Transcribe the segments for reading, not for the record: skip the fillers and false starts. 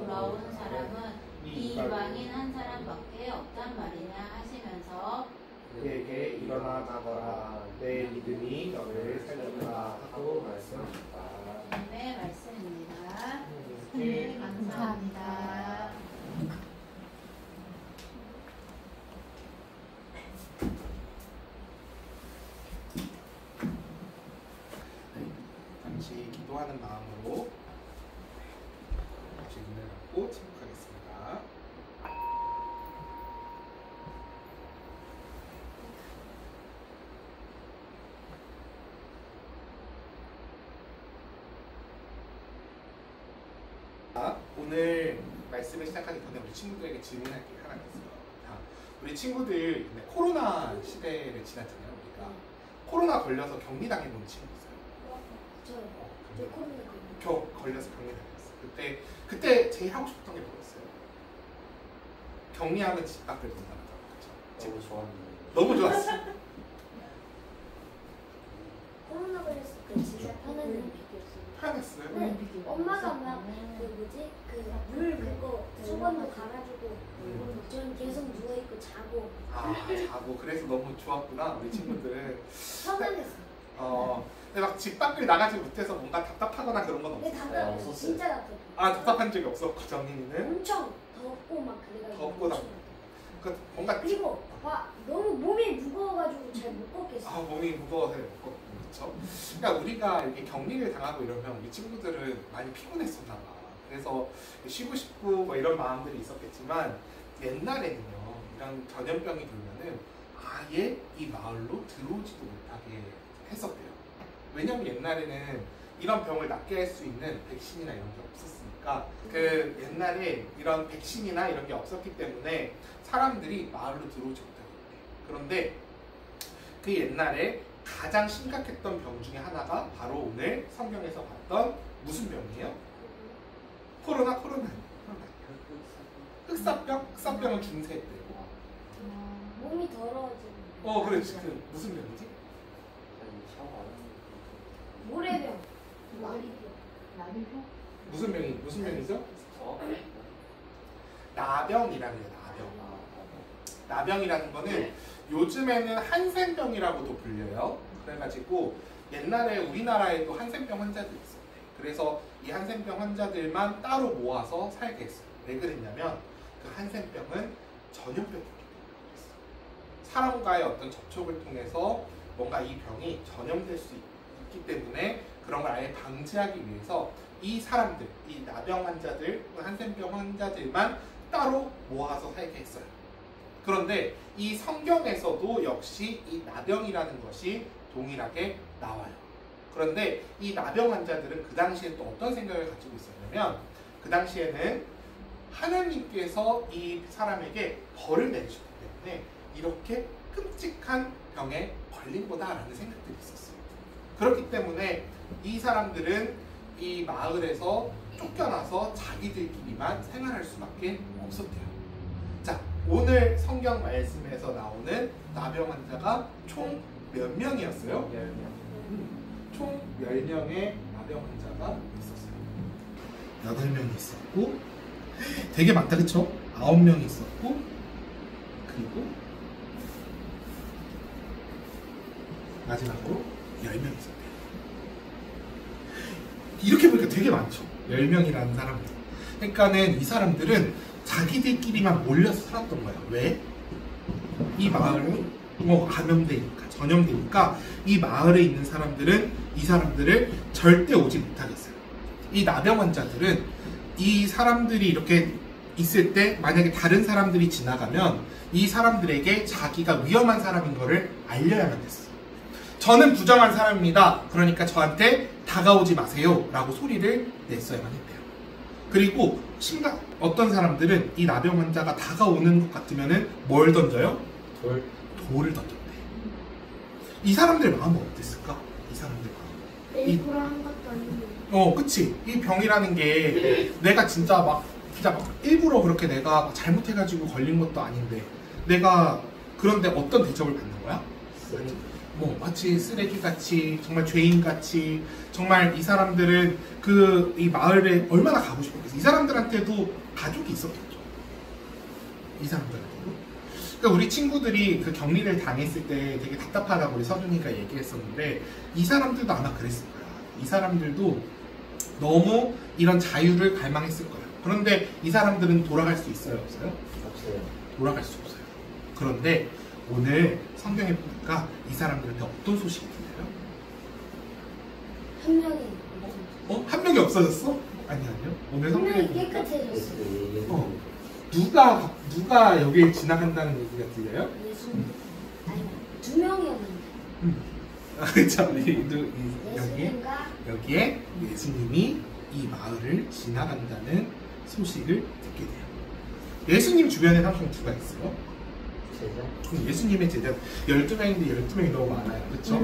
돌아오는 사람은 이방인 한 사람밖에 없단 말이냐 하시면서 그에게 일어나 가거라 내 믿음이 너를 살렸다 하고 말씀하셨다. 네, 말씀입니다. 네, 감사합니다. 잠시 기도하는 마음으로 다시 눈을 감고 침묵하겠습니다. 오늘 말씀을 시작하기 전에 우리 친구들에게 질문할 게 하나 있어요. 우리 친구들 코로나 시대를 지났잖아요. 우리가 코로나 걸려서 격리당해 본 친구 있어요? 저 코로나 걸려서 격리당했어요. 그때 제일 하고 싶었던 게 뭐였어요? 격리하면 집 밖을 본다는 거. 너무 좋았는데. 너무 좋았어. 코로나 걸렸을 때 진짜 편했어요? 네, 엄마가 막 물 그거 수건도 갈아주고 전 계속 누워 있고 자고. 자고 그래서 너무 좋았구나 우리 친구들은. 편안했어요. 근데 막 집 밖을 나가지 못해서 뭔가 답답하거나 그런 건 근데 없었어요? 답답했어. 진짜 답답해. 답답한 적이 없었고 정민이는? 엄청 덥고 막 그래가지고. 덥고 뭔가 그리고 너무 몸이 무거워가지고 잘 못 걷겠어. 몸이 무거워서 못 걷고 그렇죠? 그러니까 우리가 이렇게 격리를 당하고 이러면 우리 친구들은 많이 피곤했었나 봐. 그래서 쉬고 싶고 뭐 이런 마음들이 있었겠지만 옛날에는요 이런 전염병이 돌면은 아예 이 마을로 들어오지도 못하게 했었대요. 왜냐면 옛날에는 이런 병을 낫게 할 수 있는 백신이나 이런 게 없었으니까 그 옛날에 이런 백신이나 이런 게 없었기 때문에 사람들이 마을로 들어오지 못하게. 그런데 그 옛날에 가장 심각했던 병 중에 하나가 바로 오늘 성경에서 봤던 무슨 병이에요? 코로나. 흑사병은 중세 때고. 몸이 더러워지고. 그렇지. 그 무슨 병이지? 모래병. 무슨 병이죠? 나병이라는 거예요. 나병이라는 거는 요즘에는 한센병이라고도 불려요. 그래가지고 옛날에 우리나라에도 한센병 환자들이 있었대. 그래서 이 한센병 환자들만 따로 모아서 살게 했어요. 왜 그랬냐면 그 한센병은 전염병이기 때문에 사람과의 어떤 접촉을 통해서 뭔가 이 병이 전염될 수 있기 때문에 그런 걸 아예 방지하기 위해서 이 사람들, 이 나병 환자들, 한센병 환자들만 따로 모아서 살게 했어요. 그런데 이 성경에서도 역시 이 나병이라는 것이 동일하게 나와요. 그런데 이 나병 환자들은 그 당시에 또 어떤 생각을 가지고 있었냐면 그 당시에는 하나님께서 이 사람에게 벌을 내주셨기 때문에 이렇게 끔찍한 병에 걸린 거다라는 생각들이 있었어요. 그렇기 때문에 이 사람들은 이 마을에서 쫓겨나서 자기들끼리만 생활할 수밖에 없었대요. 자, 오늘 성경 말씀에서 나오는 나병 환자가 총 몇 명이었어요? 10명. 총 10명의 나병 환자가 있었어요. 8명이 있었고 되게 많다 그쵸? 9명이 있었고 그리고 마지막으로 10명이 있었대요. 이렇게 보니까 되게 많죠. 10명이라는 사람들. 그러니까는 이 사람들은 자기들끼리만 몰려서 살았던 거야. 왜? 이 마을은 감염되니까, 전염되니까 이 마을에 있는 사람들은 이 사람들을 절대 오지 못하겠어요. 이 나병 환자들은 이 사람들이 이렇게 있을 때 만약에 다른 사람들이 지나가면 이 사람들에게 자기가 위험한 사람인 거를 알려야만 됐어요. 저는 부정한 사람입니다. 그러니까 저한테 다가오지 마세요 라고 소리를 냈어야만 했대요. 그리고 어떤 사람들은 이 나병 환자가 다가오는 것 같으면 뭘 던져요? 돌을 던졌대. 이 사람들 마음은 어땠을까? 이 사람들 마음. 일부러 한 것도 아니고. 그치. 이 병이라는 게 내가 진짜 막 일부러 그렇게 내가 잘못해가지고 걸린 것도 아닌데 그런데 어떤 대접을 받는 거야? 뭐 마치 쓰레기같이 정말 죄인같이 정말 이 사람들은 그 이 마을에 얼마나 가고 싶었겠어. 이 사람들한테도 가족이 있었겠죠. 이 사람들한테도. 그러니까 우리 친구들이 그 격리를 당했을 때 되게 답답하다고 우리 서준이가 얘기했었는데 이 사람들도 아마 그랬을 거야. 이 사람들도 너무 이런 자유를 갈망했을 거야. 그런데 이 사람들은 돌아갈 수 있어요, 없어요? 없어요. 돌아갈 수 없어요. 그런데 오늘 성경에 보니까 이 사람들한테 어떤 소식이 들려요? 한 명이 한 명이 없어졌어? 아니요. 오늘 한 성경에 명이 보니까 깨끗해졌어. 누가 여길 지나간다는 얘기가 들려요? 예수님. 아니, 2명이었는데. 그렇죠. 여기 예수님과 여기에 예수님이 이 마을을 지나간다는 소식을 듣게 돼요. 예수님 주변에 항상 누가 있어요? 제자? 그럼 예수님의 제자 12명인데 12명이 너무 많아요. 그렇죠?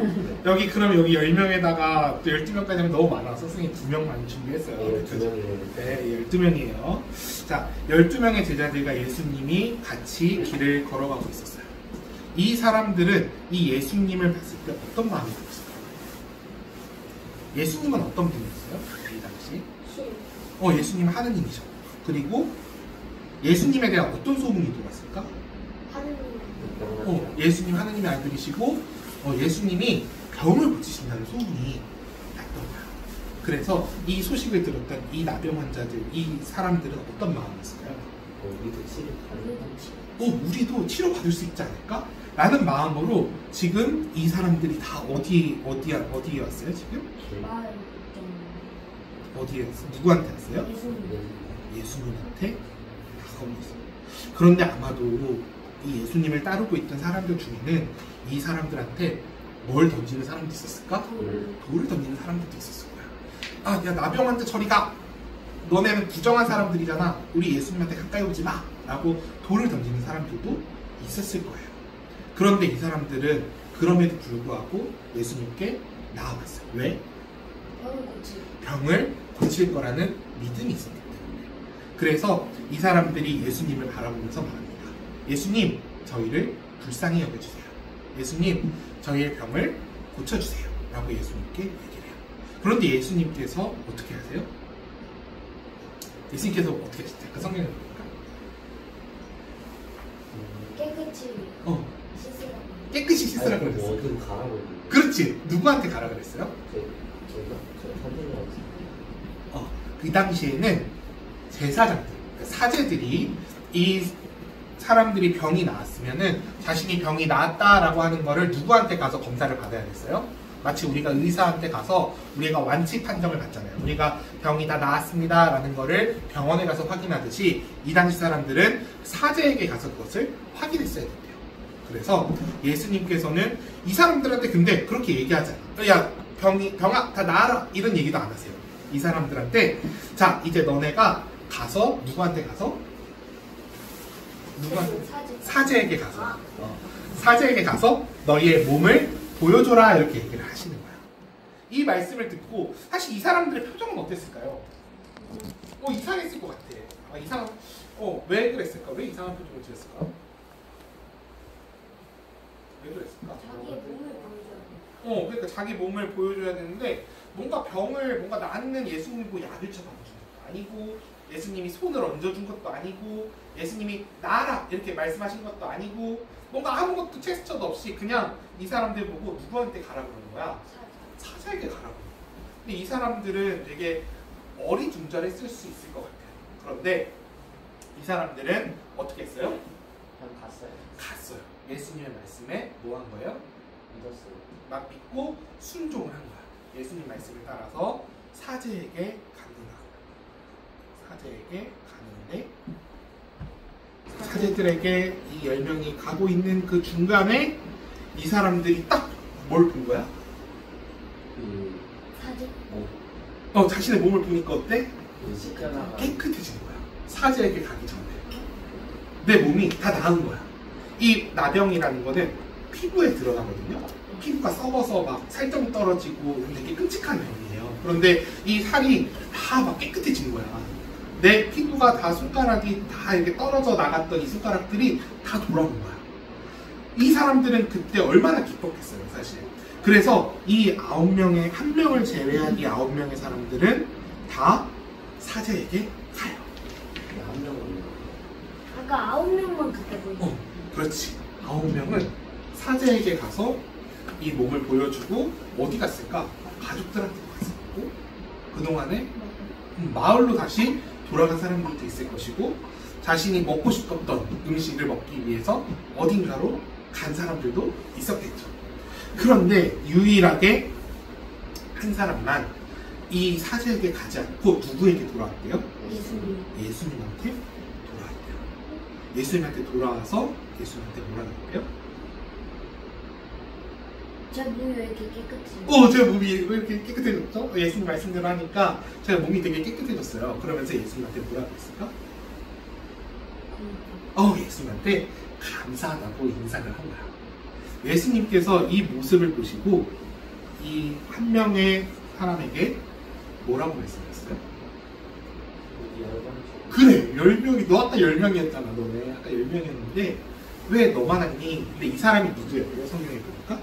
여기 그럼 여기 10명에다가 또 12명까지 하면 너무 많아서 선생님 2명만 준비했어요. 두 명이에요. 네, 12명이에요. 자, 12명의 제자들과 예수님이 같이 길을 걸어가고 있었어요. 이 사람들은 이 예수님을 봤을 때 어떤 마음이 들었어요? 예수님은 어떤 분이었어요? 이 당시? 예수님은 하느님이죠. 그리고 예수님에 대한 어떤 소문이 돌았을까? 하느님. 예수님 하느님의 아들이시고 예수님이 병을 고치신다는 소문이 났던 거야. 그래서 이 소식을 들었던 이 나병 환자들, 이 사람들은 어떤 마음이었을까요? 우리도 치료 가능하지. 우리도 치료받을 수 있지 않을까? 라는 마음으로 지금 이 사람들이 다 어디에 왔어요 지금? 마을 어디에 왔어요? 누구한테 왔어요? 예수님. 예수님한테 가까이 있어요. 그런데 아마도 이 예수님을 따르고 있던 사람들 중에는 이 사람들한테 뭘 던지는 사람도 있었을까? 돌을 던지는 사람들도 있었을 거야. 야 나병 환자 저리 가! 너네는 부정한 사람들이잖아. 우리 예수님한테 가까이 오지 마! 라고 돌을 던지는 사람들도 있었을 거예요. 그런데 이 사람들은 그럼에도 불구하고 예수님께 나아갔어요. 왜? 병을 고칠 거라는 믿음이 있었기 때문에. 그래서 이 사람들이 예수님을 바라보면서 말합니다. 예수님, 저희를 불쌍히 여겨주세요. 예수님, 저희의 병을 고쳐주세요. 라고 예수님께 얘기를 해요. 그런데 예수님께서 어떻게 하세요? 예수님께서 어떻게 하시죠? 그 성경에 보니까 깨끗이 씻으라고. 깨끗이 씻으라고 그랬어요. 어디로 가라고. 그렇지. 누구한테 가라 그랬어요? 저 선생님한테. 그 당시에는 제사장들, 사제들이 이 사람들이 병이 나았으면은 자신이 병이 나았다라고 하는 거를 누구한테 가서 검사를 받아야 됐어요? 마치 우리가 의사한테 가서 우리가 완치 판정을 받잖아요. 우리가 병이 다 나았습니다 라는 거를 병원에 가서 확인하듯이 이 당시 사람들은 사제에게 가서 그것을 확인했어야 된대요. 그래서 예수님께서는 이 사람들한테 근데 그렇게 얘기하잖아요. 야 병아 다 나아라 이런 얘기도 안 하세요. 이 사람들한테 자 이제 너네가 가서 누구한테 가서? 사제에게 가서 사제에게 가서 너희의 몸을 보여줘라 이렇게 얘기를 하시는 거야. 이 말씀을 듣고 사실 이 사람들의 표정은 어땠을까요? 이상했을 것 같아. 왜 그랬을까? 왜 이상한 표정을 지었을까? 왜 그랬을까? 자기의 몸을 보여줘야 돼. 그러니까 자기 몸을 보여줘야 되는데 뭔가 낫는 예수님 보고 약을 쳐봐준 것도 아니고 예수님이 손을 얹어준 것도 아니고 예수님이 나아라 이렇게 말씀하신 것도 아니고 뭔가 아무것도 제스처도 없이 그냥 이 사람들 보고 누구한테 가라 그러는 거야? 사자에게 가라 그러는 거야. 근데 이 사람들은 되게 어리둥절했을 수 있을 것 같아요. 그런데 이 사람들은 어떻게 했어요? 그냥 갔어요. 예수님의 말씀에 뭐 한 거예요? 믿었어요. 막 믿고 순종을 한 거야. 예수님 말씀을 따라서 사제에게 가는데 사제들에게 이 10명이 가고 있는 그 중간에 이 사람들이 딱 뭘 본 거야? 사제? 자신의 몸을 보니까 어때? 십자가가 깨끗해진 거야. 사제에게 가기 전에 내 몸이 다 나은 거야. 이 나병이라는 거는 피부에 드러나거든요. 피부가 썩어서 막 살점이 떨어지고 되게 끔찍한 병이에요. 그런데 이 살이 다 막 깨끗해진 거야. 내 피부가 다 손가락이 다 이렇게 떨어져 나갔던 이 손가락들이 다 돌아온 거야. 이 사람들은 그때 얼마나 기뻤겠어요, 사실. 그래서 이 9명의, 한 명을 제외한 이 9명의 사람들은 다 사제에게 가요. 한 명은 아까 9명만 갔다 보이죠. 그렇지. 9명은 사제에게 가서 이 몸을 보여주고 어디 갔을까? 가족들한테 갔었고 그동안에 마을로 다시 돌아간 사람들도 있을 것이고 자신이 먹고 싶었던 음식을 먹기 위해서 어딘가로 간 사람들도 있었겠죠. 그런데 유일하게 한 사람만 이 사제에게 가지 않고 누구에게 돌아왔대요? 예수님. 예수님한테 돌아왔대요. 예수님한테 돌아와서 예수님한테 뭐라 그랬대요? 제 몸이 왜 이렇게 깨끗해요? 제 몸이 왜 이렇게 깨끗해졌죠? 예수님 말씀대로 하니까 제가 몸이 되게 깨끗해졌어요. 그러면서 예수님한테 뭐라 그랬을까? 예수님한테 감사하다고 인사를 한 거야. 예수님께서 이 모습을 보시고 이 한 명의 사람에게 뭐라고 말씀하셨어요? 그래, 10명이, 너 아까 10명이었잖아, 너네. 아까 10명이었는데 왜 너만 왔니? 근데 이 사람이 누구예요? 성경에 보니까?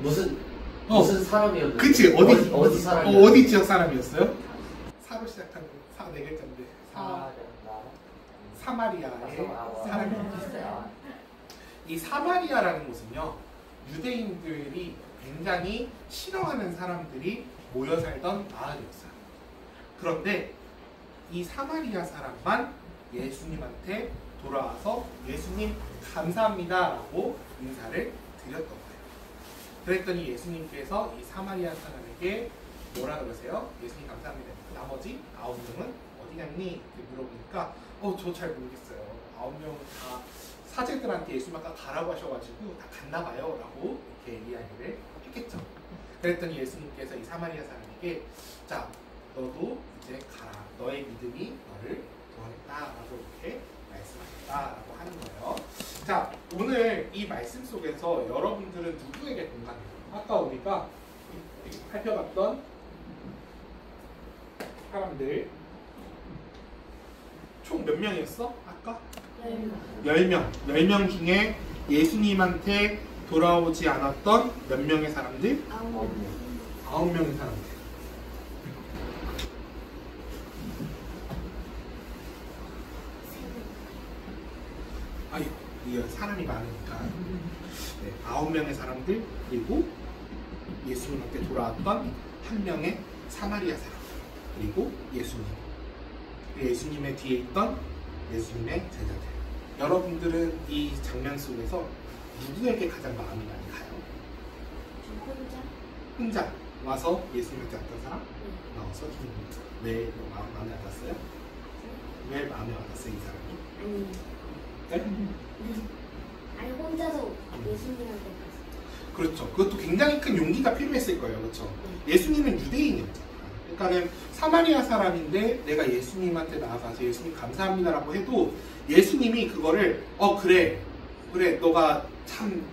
무슨 사람이었는데? 그치, 어디 사람이었어요? 어디 지역 사람이었어요? 사로 시작하는 사 4글자인데 사마리아의 사람이었어요. 이 사마리아라는 곳은요, 유대인들이 굉장히 싫어하는 사람들이 모여 살던 마을이었어요. 그런데 이 사마리아 사람만 예수님한테 돌아와서 예수님 감사합니다 라고 인사를 드렸던 거예요. 그랬더니 예수님께서 이 사마리아 사람에게 뭐라 그러세요? 예수님 감사합니다. 나머지 9명은 어디 갔니? 이렇게 물어보니까 저 잘 모르겠어요. 9명은 다 사제들한테 예수님 아까 가라고 하셔가지고 다 갔나 봐요 라고 이렇게 이야기를 했겠죠. 그랬더니 예수님께서 이 사마리아 사람에게 자, 너도 이제 가라. 너의 믿음이 너를 구원했다 라고 이렇게 말씀하셨다라고 하는 거예요. 자, 오늘 이 말씀 속에서 여러분들은 누구에게 공감해요? 아까 우리가 살펴봤던 사람들 총 몇 명이었어? 아까? 10명. 10명 중에 예수님한테 돌아오지 않았던 몇 명의 사람들? 9명의 사람들. 이게 사람이 많으니까. 네, 9명의 사람들, 그리고 예수님한테 돌아왔던 한 명의 사마리아 사람, 그리고 예수님. 예수님의 뒤에 있던 예수님의 제자들. 여러분들은 이 장면 속에서 누구에게 가장 마음이 많이 가요? 혼자 와서 예수님한테 왔던 사람? 나와서 왜 마음에 와닿았어요? 왜 마음에 와닿았어요, 이 사람이? 아니 혼자서 예수님한테 갔어요. 그렇죠. 그것도 굉장히 큰 용기가 필요했을 거예요. 그렇죠. 예수님은 유대인이었잖아요. 그러니까는 사마리아 사람인데 내가 예수님한테 나아가서 예수님 감사합니다라고 해도 예수님이 그거를 그래 너가 참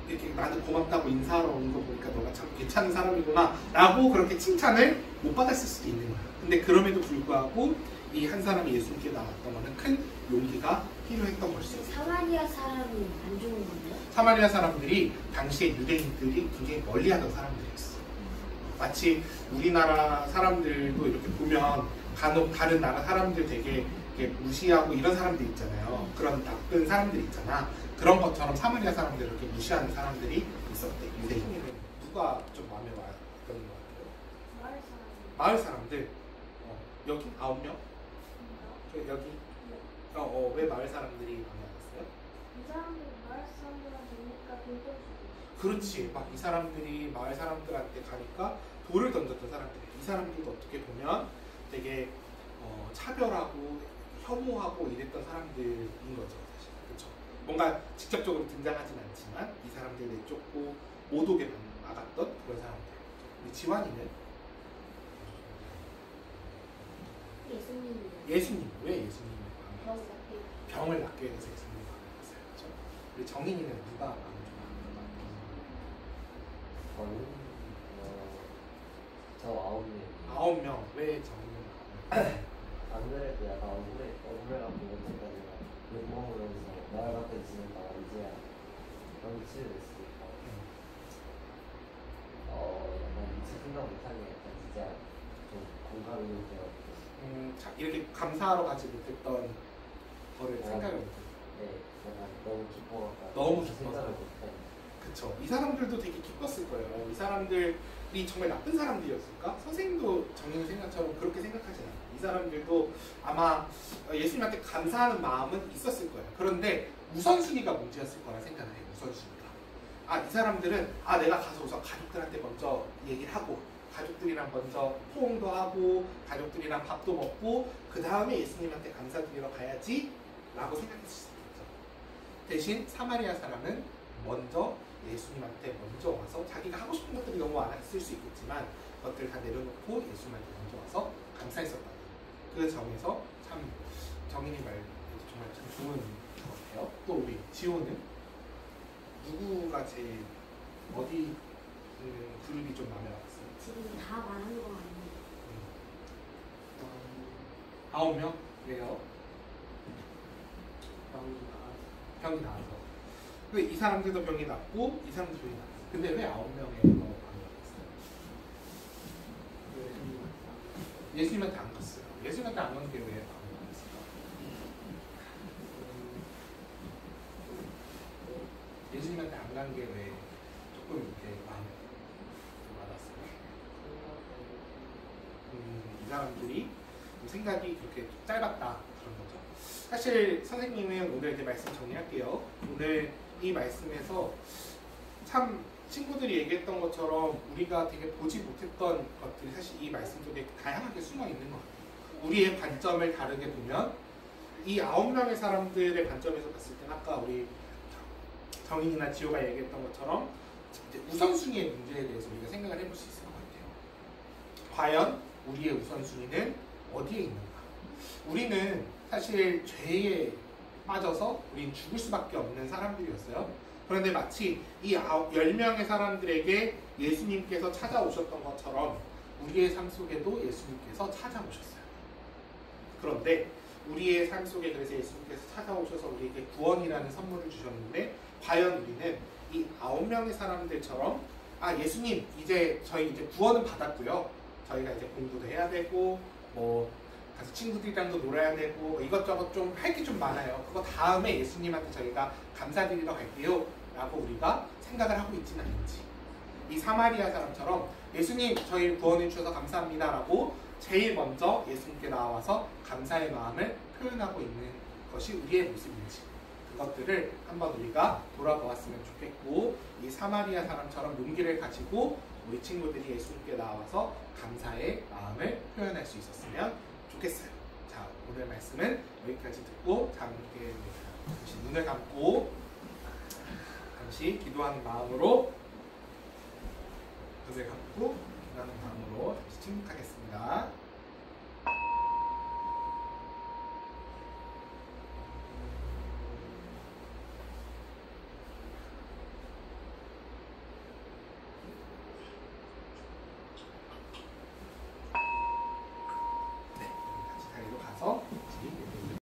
이렇게 나는 고맙다고 인사하러 온 거 보니까 너가 참 괜찮은 사람이구나 라고 그렇게 칭찬을 못 받았을 수도 있는 거야. 근데 그럼에도 불구하고 이 한 사람이 예수님께 나왔던 거는 큰 용기가 필요했던 걸 수 있어요. 사마리아 사람이 안 좋은 건데요? 사마리아 사람들이 당시에 유대인들이 굉장히 멀리하던 사람들이었어. 마치 우리나라 사람들도 이렇게 보면 간혹 다른 나라 사람들 되게 이렇게 무시하고 이런 사람들 있잖아요. 그런 나쁜 사람들 있잖아. 그런 것처럼 사마리아 사람들을 이렇게 무시하는 사람들이 있었대. 유대인들은 누가 좀 마음에 와요? 그런 것 같아요. 마을 사람들. 여기 9명? 여기? 왜 마을 사람들이 마음에 왔어요? 이 사람들이 마을 사람들한테 오니까 돌 던지고. 그렇지. 막 이 사람들이 마을 사람들한테 가니까 돌을 던졌던 사람들이. 이 사람들도 어떻게 보면 되게 차별하고 혐오하고 이랬던 사람들인 거죠, 사실. 그렇죠. 뭔가 직접적으로 등장하진 않지만 이 사람들 내쫓고 못 오게 막았던 그런 사람들. 우리 지환이는 예수님. 왜 예수님이 병을 낫게 해서 예수님이 마음에 왔어요. 그렇죠? 우리 정인이는 누가 마음에 저 9명. 9명. 왜 정인이 마음에 안 그래도 약간 억울해갖고 언제까지 욕먹으면서 나를 밖에 지낸다 이제야 너무 치료됐으니까 약간 미처 생각 못하게 약간 진짜 좀 공감이 되었고 자, 이렇게 감사하러 가지 못했던 거를 생각을 못했어요. 네, 약간 너무 기뻐가 너무 기뻐서. 생각을 못해. 그쵸. 이 사람들도 되게 기뻤을 거예요. 이 사람들이 정말 나쁜 사람들이었을까? 선생님도 정인 생각처럼 그렇게 생각하지 않아요. 이 사람들도 아마 예수님한테 감사하는 마음은 있었을 거예요. 그런데 우선순위가 문제였을 거라 생각을 해요. 우선순위가. 이 사람들은 내가 가서 우선 가족들한테 먼저 얘기를 하고 가족들이랑 먼저 포옹도 하고 가족들이랑 밥도 먹고 그 다음에 예수님한테 감사드리러 가야지 라고 생각했을 수 있죠. 대신 사마리아 사람은 먼저 예수님한테 먼저 와서 자기가 하고 싶은 것들이 너무 많았을 수 있겠지만 그것들 다 내려놓고 예수님한테 먼저 와서 감사했었다는 그 점에서 참 정인이 말 정말 참 좋은 것 같아요. 또 우리 지호는 누구가 제일 어디 그룹이 좀 마음에 왔어요? 지금 다 말하는 거 아니에요? 9명? 왜요? 병이 나와서. 근데 이 사람들도 병이 났고 이 사람도 병이 났어요. 근데 왜 9명에 더 마음에 왔어요? 예수님한테 안 갔어요. 예수님한테 안 간 게 왜 마음에 왔을까? 예수님한테 안 간 게 왜 조금 이렇게 마음에 와닿았어요? 이 사람들이 생각이 그렇게 짧았다 그런 거죠. 사실 선생님은 오늘 이제 말씀 정리할게요. 오늘 이 말씀에서 참 친구들이 얘기했던 것처럼 우리가 되게 보지 못했던 것들이 사실 이 말씀 속에 다양하게 숨어 있는 것 같아요. 우리의 관점을 다르게 보면 이 9명의 사람들의 관점에서 봤을 때 아까 우리 정인이나 지호가 얘기했던 것처럼 이제 우선순위의 문제에 대해서 우리가 생각을 해볼 수 있을 것 같아요. 과연 우리의 우선순위는 어디에 있는가? 우리는 사실 죄에 빠져서 우린 죽을 수밖에 없는 사람들이었어요. 그런데 마치 이 10명의 사람들에게 예수님께서 찾아오셨던 것처럼 우리의 삶 속에도 예수님께서 찾아오셨어요. 그런데 우리의 삶 속에 그래서 예수님께서 찾아오셔서 우리에게 구원이라는 선물을 주셨는데 과연 우리는 이 9명의 사람들처럼 예수님 저희 이제 구원은 받았고요. 저희가 이제 공부도 해야 되고 가서 친구들이랑도 놀아야 되고 이것저것 좀 할 게 좀 많아요. 그거 다음에 예수님한테 저희가 감사드리러 갈게요 라고 우리가 생각을 하고 있지는 않는지, 이 사마리아 사람처럼 예수님 저희 구원해 주셔서 감사합니다 라고 제일 먼저 예수님께 나와서 감사의 마음을 표현하고 있는 것이 우리의 모습인지, 그것들을 한번 우리가 돌아보았으면 좋겠고, 이 사마리아 사람처럼 용기를 가지고 우리 친구들이 예수님께 나와서 감사의 마음을 표현할 수 있었으면 좋겠어요. 자, 오늘 말씀은 여기까지 듣고 자, 함께 잠시 눈을 감고 잠시 기도하는 마음으로 잠시 침묵하겠습니다.